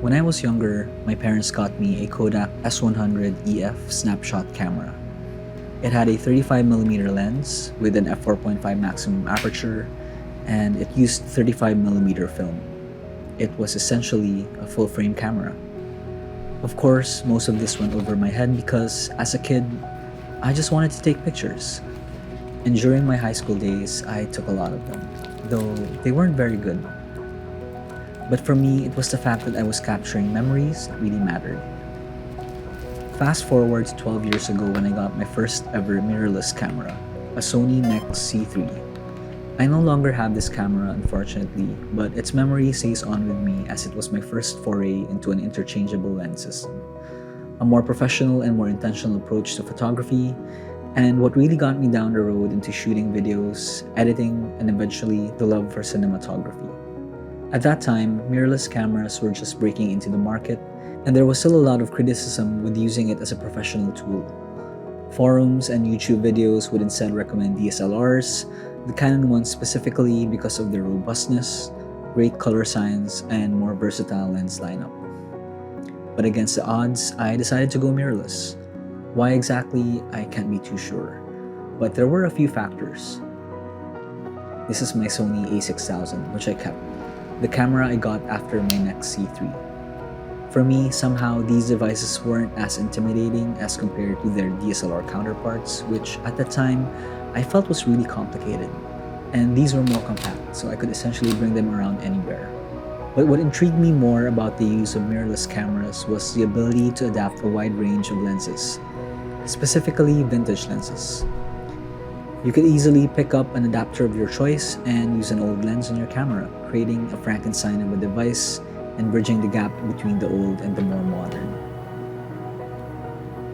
When I was younger, my parents got me a Kodak S100 EF snapshot camera. It had a 35mm lens with an f4.5 maximum aperture, and it used 35mm film. It was essentially a full-frame camera. Of course, most of this went over my head because, as a kid, I just wanted to take pictures. And during my high school days, I took a lot of them, though they weren't very good. But for me, it was the fact that I was capturing memories that really mattered. Fast forward to 12 years ago when I got my first ever mirrorless camera, a Sony NEX C3. I no longer have this camera, unfortunately, but its memory stays on with me as it was my first foray into an interchangeable lens system, a more professional and more intentional approach to photography, and what really got me down the road into shooting videos, editing, and eventually the love for cinematography. At that time, mirrorless cameras were just breaking into the market, and there was still a lot of criticism with using it as a professional tool. Forums and YouTube videos would instead recommend DSLRs, the Canon ones specifically because of their robustness, great color science, and more versatile lens lineup. But against the odds, I decided to go mirrorless. Why exactly, I can't be too sure, but there were a few factors. This is my Sony a6000, which I kept, the camera I got after my NEX C3. For me, somehow these devices weren't as intimidating as compared to their DSLR counterparts, which at the time I felt was really complicated. And these were more compact, so I could essentially bring them around anywhere. But what intrigued me more about the use of mirrorless cameras was the ability to adapt a wide range of lenses, specifically vintage lenses. You could easily pick up an adapter of your choice and use an old lens on your camera, creating a Frankenstein of a device and bridging the gap between the old and the more modern.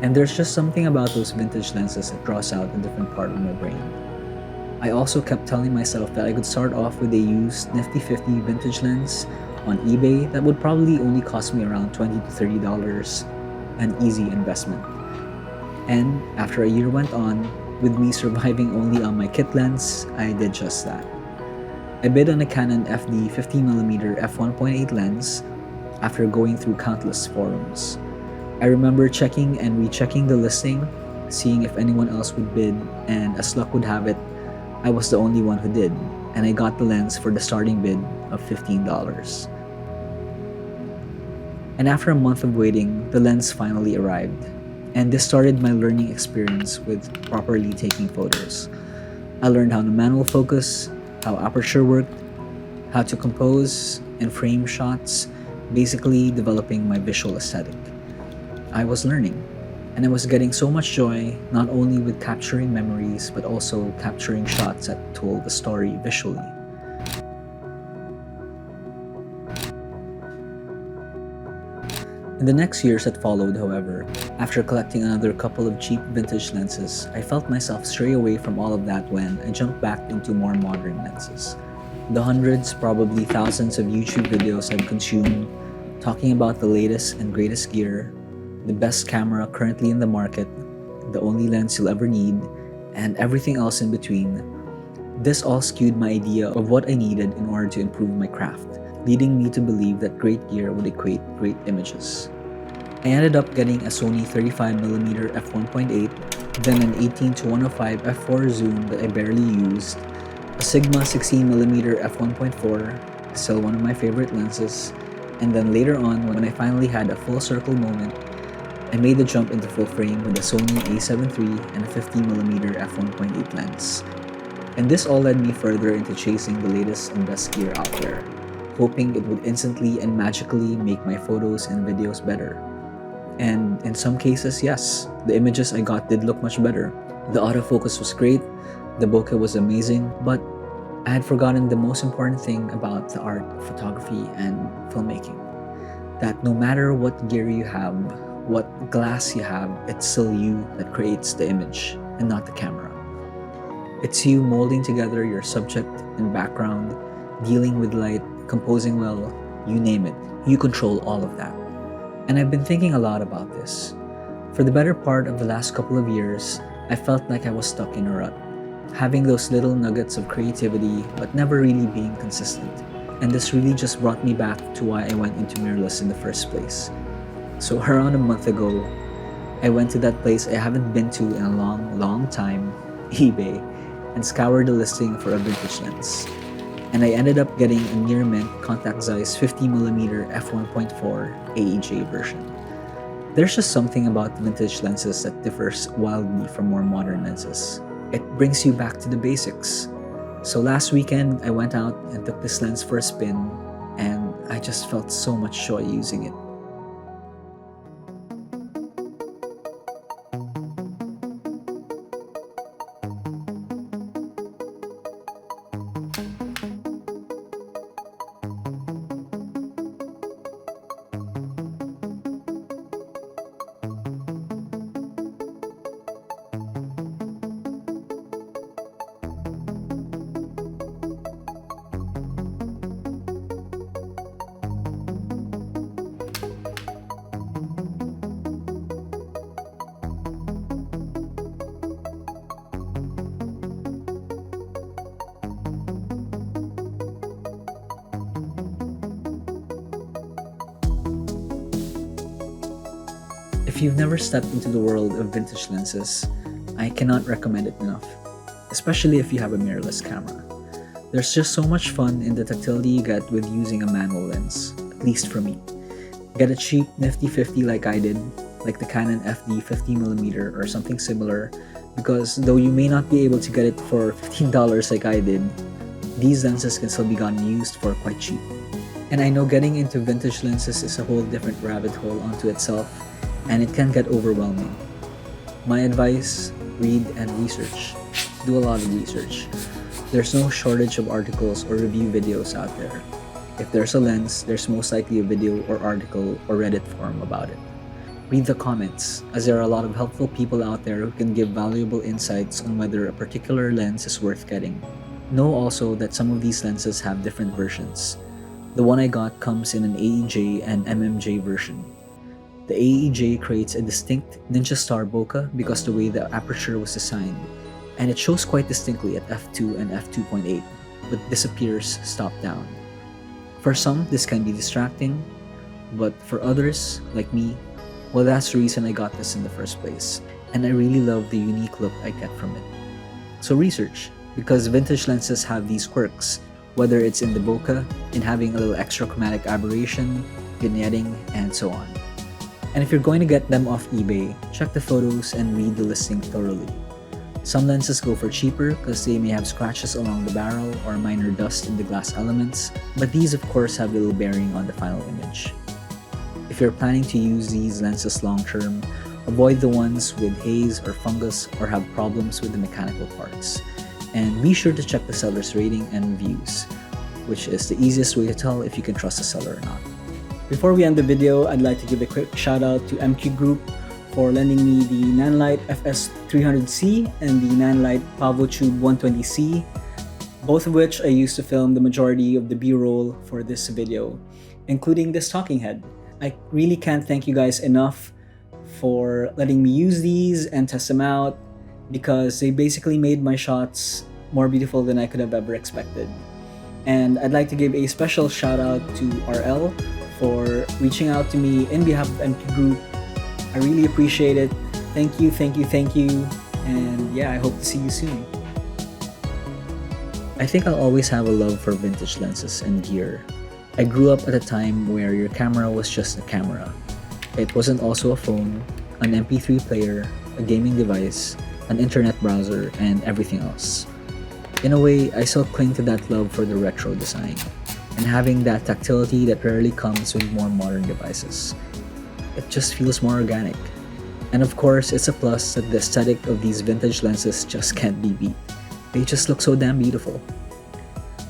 And there's just something about those vintage lenses that draws out a different part of my brain. I also kept telling myself that I could start off with a used nifty 50 vintage lens on eBay that would probably only cost me around $20 to $30, an easy investment. And after a year went on, with me surviving only on my kit lens, I did just that. I bid on a Canon FD 50mm f1.4 lens after going through countless forums. I remember checking and rechecking the listing, seeing if anyone else would bid, and as luck would have it, I was the only one who did, and I got the lens for the starting bid of $15. And after a month of waiting, the lens finally arrived, and this started my learning experience with properly taking photos. I learned how to manual focus, how aperture worked, how to compose and frame shots, basically developing my visual aesthetic. I was learning, and I was getting so much joy not only with capturing memories but also capturing shots that told the story visually. In the next years that followed, however, after collecting another couple of cheap vintage lenses, I felt myself stray away from all of that when I jumped back into more modern lenses. The hundreds, probably thousands of YouTube videos I've consumed talking about the latest and greatest gear, the best camera currently in the market, the only lens you'll ever need, and everything else in between. This all skewed my idea of what I needed in order to improve my craft, leading me to believe that great gear would equate great images. I ended up getting a Sony 35mm f1.8, then an 18-105 f4 zoom that I barely used, a Sigma 16mm f1.4, still one of my favorite lenses, and then later on, when I finally had a full circle moment, I made the jump into full frame with a Sony a7 III and a 50mm f1.8 lens. And this all led me further into chasing the latest and best gear out there, hoping it would instantly and magically make my photos and videos better. And in some cases, yes, the images I got did look much better. The autofocus was great, the bokeh was amazing, but I had forgotten the most important thing about the art of photography and filmmaking. That no matter what gear you have, what glass you have, it's still you that creates the image and not the camera. It's you molding together your subject and background, dealing with light, composing well, you name it. You control all of that. And I've been thinking a lot about this. For the better part of the last couple of years, I felt like I was stuck in a rut, having those little nuggets of creativity but never really being consistent. And this really just brought me back to why I went into mirrorless in the first place. So around a month ago, I went to that place I haven't been to in a long time, eBay, and scoured the listing for a vintage lens. And I ended up getting a near mint Contax Zeiss 50mm f1.4 AEJ version. There's just something about vintage lenses that differs wildly from more modern lenses. It brings you back to the basics. So last weekend, I went out and took this lens for a spin, and I just felt so much joy using it. If you've never stepped into the world of vintage lenses, I cannot recommend it enough, especially if you have a mirrorless camera. There's just so much fun in the tactility you get with using a manual lens, at least for me. Get a cheap nifty 50 like I did, like the Canon FD 50mm or something similar, because though you may not be able to get it for $15 like I did, these lenses can still be gotten used for quite cheap. And I know getting into vintage lenses is a whole different rabbit hole unto itself, and it can get overwhelming. My advice, read and research. Do a lot of research. There's no shortage of articles or review videos out there. If there's a lens, there's most likely a video or article or Reddit forum about it. Read the comments, as there are a lot of helpful people out there who can give valuable insights on whether a particular lens is worth getting. Know also that some of these lenses have different versions. The one I got comes in an AEJ and MMJ version. The AEJ creates a distinct ninja star bokeh because the way the aperture was designed, and it shows quite distinctly at f2 and f2.8, but disappears stop down. For some, this can be distracting, but for others, like me, well, that's the reason I got this in the first place, and I really love the unique look I get from it. So research, because vintage lenses have these quirks, whether it's in the bokeh, in having a little extra chromatic aberration, vignetting, and so on. And if you're going to get them off eBay, check the photos and read the listing thoroughly. Some lenses go for cheaper because they may have scratches along the barrel or minor dust in the glass elements, but these of course have little bearing on the final image. If you're planning to use these lenses long term, avoid the ones with haze or fungus or have problems with the mechanical parts. And be sure to check the seller's rating and reviews, which is the easiest way to tell if you can trust the seller or not. Before we end the video, I'd like to give a quick shout out to MQ Group for lending me the Nanlite FS-300c and the Nanlite Pavoslim 120c, both of which I used to film the majority of the B-roll for this video, including this talking head. I really can't thank you guys enough for letting me use these and test them out, because they basically made my shots more beautiful than I could have ever expected. And I'd like to give a special shout out to RL for reaching out to me in behalf of MQ Group. I really appreciate it. Thank you. And yeah, I hope to see you soon. I think I'll always have a love for vintage lenses and gear. I grew up at a time where your camera was just a camera. It wasn't also a phone, an MP3 player, a gaming device, an internet browser, and everything else. In a way, I still cling to that love for the retro design and having that tactility that rarely comes with more modern devices. It just feels more organic. And of course, it's a plus that the aesthetic of these vintage lenses just can't be beat. They just look so damn beautiful.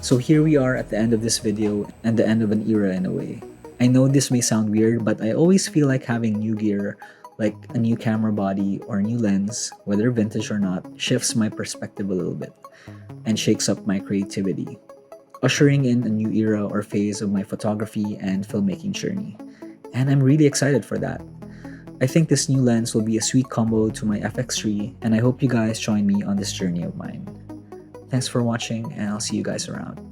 So here we are at the end of this video and the end of an era in a way. I know this may sound weird, but I always feel like having new gear, like a new camera body or a new lens, whether vintage or not, shifts my perspective a little bit and shakes up my creativity, ushering in a new era or phase of my photography and filmmaking journey. And I'm really excited for that. I think this new lens will be a sweet combo to my FX3, and I hope you guys join me on this journey of mine. Thanks for watching, and I'll see you guys around.